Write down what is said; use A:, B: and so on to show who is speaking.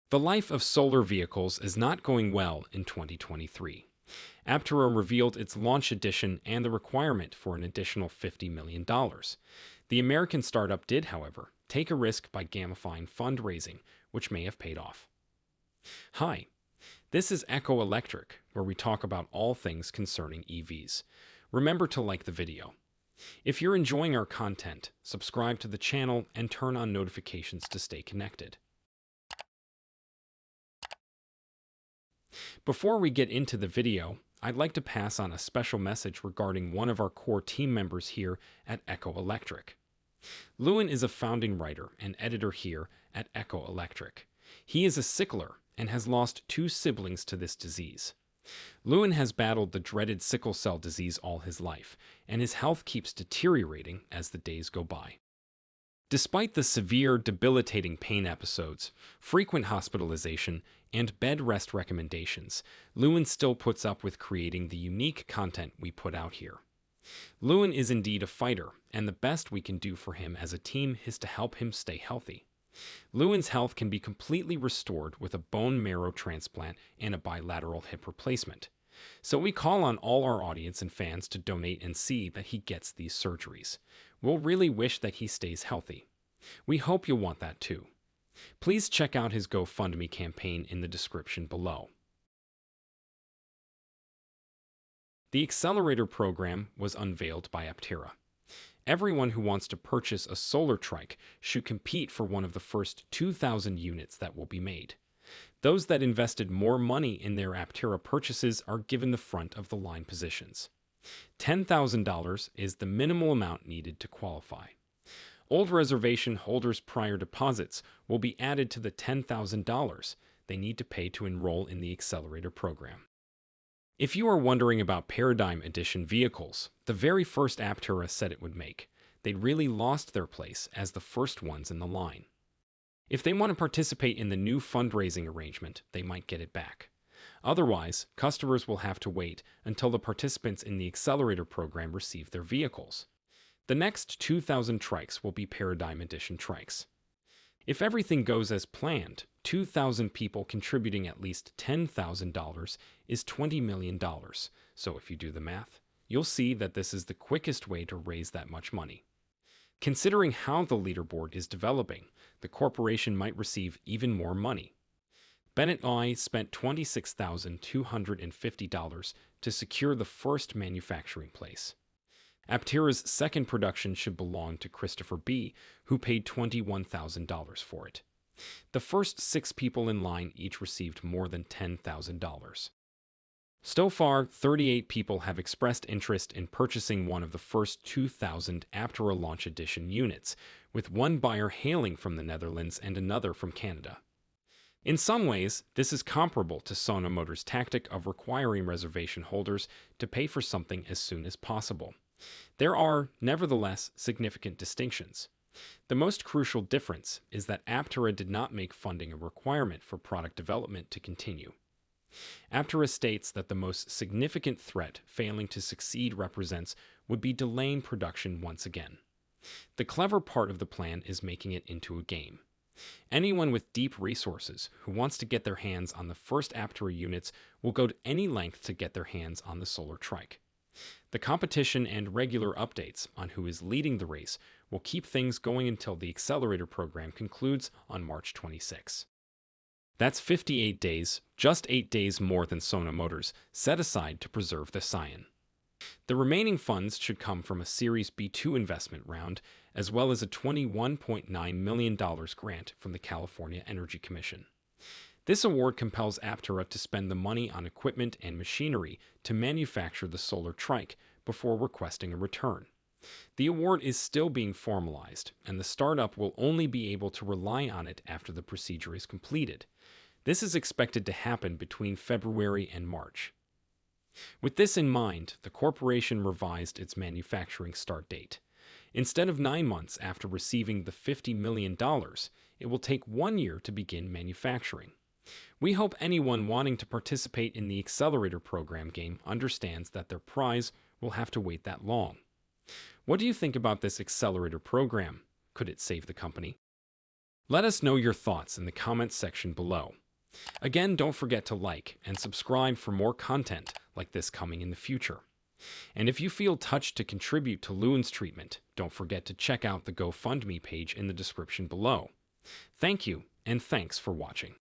A: The life of solar vehicles is not going well in 2023. Aptera revealed its launch edition and the requirement for an additional $50 million. The American startup did, however, take a risk by gamifying fundraising, which may have paid off. Hi, this is Echo Electric, where we talk about all things concerning EVs. Remember to like the video. If you're enjoying our content, subscribe to the channel and turn on notifications to stay connected. Before we get into the video, I'd like to pass on a special message regarding one of our core team members here at Echo Electric. Lewin is a founding writer and editor here at Echo Electric. He is a sickler and has lost 2 siblings to this disease. Lewin has battled the dreaded sickle cell disease all his life, and his health keeps deteriorating as the days go by. Despite the severe, debilitating pain episodes, frequent hospitalization, and bed rest recommendations, Lewin still puts up with creating the unique content we put out here. Lewin is indeed a fighter, and the best we can do for him as a team is to help him stay healthy. Lewin's health can be completely restored with a bone marrow transplant and a bilateral hip replacement. So we call on all our audience and fans to donate and see that he gets these surgeries. We'll really wish that he stays healthy. We hope you'll want that too. Please check out his GoFundMe campaign in the description below. The accelerator program was unveiled by Aptera. Everyone who wants to purchase a solar trike should compete for one of the first 2,000 units that will be made. Those that invested more money in their Aptera purchases are given the front-of-the-line positions. $10,000 is the minimal amount needed to qualify. Old reservation holders' prior deposits will be added to the $10,000 they need to pay to enroll in the accelerator program. If you are wondering about Paradigm Edition vehicles, the very first Aptera said it would make, they'd really lost their place as the first ones in the line. If they want to participate in the new fundraising arrangement, they might get it back. Otherwise, customers will have to wait until the participants in the accelerator program receive their vehicles. The next 2,000 trikes will be Paradigm Edition trikes. If everything goes as planned, 2,000 people contributing at least $10,000 is $20 million. So if you do the math, you'll see that this is the quickest way to raise that much money. Considering how the leaderboard is developing, the corporation might receive even more money. Bennett I spent $26,250 to secure the first manufacturing place. Aptera's second production should belong to Christopher B., who paid $21,000 for it. The first 6 people in line each received more than $10,000. So far, 38 people have expressed interest in purchasing one of the first 2,000 Aptera Launch Edition units, with one buyer hailing from the Netherlands and another from Canada. In some ways, this is comparable to Sono Motors' tactic of requiring reservation holders to pay for something as soon as possible. There are, nevertheless, significant distinctions. The most crucial difference is that Aptera did not make funding a requirement for product development to continue. Aptera states that the most significant threat failing to succeed represents would be delaying production once again. The clever part of the plan is making it into a game. Anyone with deep resources who wants to get their hands on the first Aptera units will go to any length to get their hands on the solar trike. The competition and regular updates on who is leading the race will keep things going until the accelerator program concludes on March 26. That's 58 days, just 8 days more than Sono Motors set aside to preserve the Scion. The remaining funds should come from a Series B2 investment round, as well as a $21.9 million grant from the California Energy Commission. This award compels Aptera to spend the money on equipment and machinery to manufacture the solar trike before requesting a return. The award is still being formalized, and the startup will only be able to rely on it after the procedure is completed. This is expected to happen between February and March. With this in mind, the corporation revised its manufacturing start date. Instead of 9 months after receiving the $50 million, it will take 1 year to begin manufacturing. We hope anyone wanting to participate in the accelerator program game understands that their prize will have to wait that long. What do you think about this accelerator program? Could it save the company? Let us know your thoughts in the comments section below. Again, don't forget to like and subscribe for more content like this coming in the future. And if you feel touched to contribute to Lewin's treatment, don't forget to check out the GoFundMe page in the description below. Thank you, and thanks for watching.